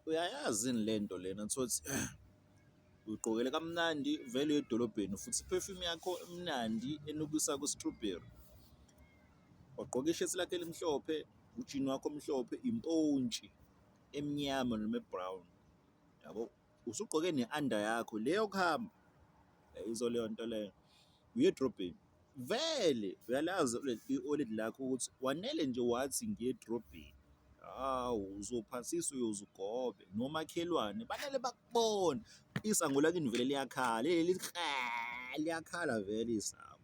Uyayazi yini lento lena thothi uyigqokele kamnandi vele edolobheni futhi i-perfume yakho emnandi enukisa ku-strawberry. Wagqoka ishethi lakhe elimhlophe, ujini wakho omhlophe, impontshi emnyama noma e-brown, yabo? Usugqoke ne-under yakho le yokuhamba, yizo leyo nto leyo. Uye edrobheni vele uyalazi i-wallet lakho ukuthi wanele nje wathi ngiye edrobheni, hawu uzophathiswa uyoze ugobe nomakhelwane banele bakubone. Isango lakini vele liyakhala leli liyakhala vele isango.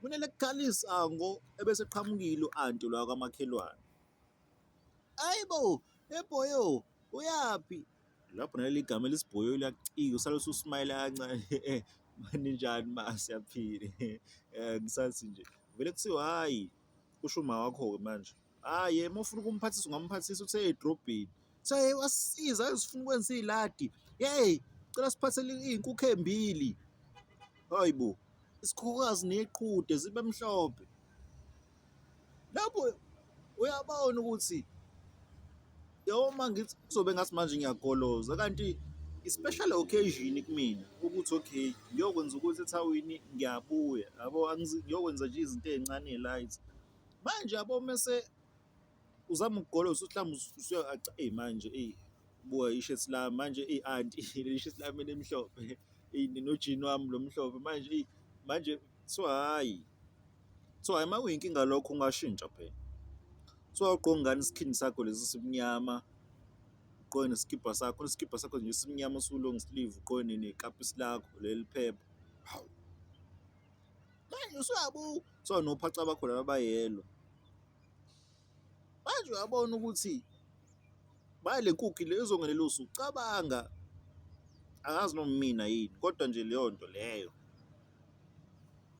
Kumele kukhala isango ebese qhamukile u-anti lo wakwamakhelwane. Hayibo, ebhoyo uyaphi? Lapho naleli gama elisibhoyo liyakucika usale ususmayila kancane ninjani ma siyaphila ngisathi nje vele kuthiwa hhayi kusho uma wakho-ke manje, hhayi uma ufuna ukumphathisa ungamphathisa uthe edrobheni, kuthiwa hey wasisiza hayi sifuna ukwenza iy'ladi, yeyi cela siphathele iy'nkukhu ey'mbili, hayibo isikhukhukazi neqhude zibe mhlophe. Lapho uyabona ukuthi yabo uma ngithi kuzobe ngathi manje ngiyagoloza kanti i-special occasion kumina ukuthi okay ngiyokwenza ukuthi ethawini ngiyabuya yabo, ngiyokwenza nje izinto ey'ncane ey'light. Manje yabo mese uzama ukugoloza mhlawumbe eyi manje eyi buka ishethi lami manje anti leli shethi lami elimhlophe nojini wami lo mhlophe manje eyi manje kuthiwa hhayi, kuthiwa hhayi uma kuyinkinga lokho ungashintsha phela. Kuthiwa ugqoke ngani isikhindi sakho lesi simnyama, ugqoke nesikibha sakho, isikibha sakho nje simnyama su-long sleeve, ugqoke nekapisi lakho leli phepha, hawu manje usuyabuka kuthiwa nophaca bakho laba abayellow. Manje uyabona ukuthi le nkukhu le izongenelusa ucabanga angazi noma mina yini kodwa nje leyo nto leyo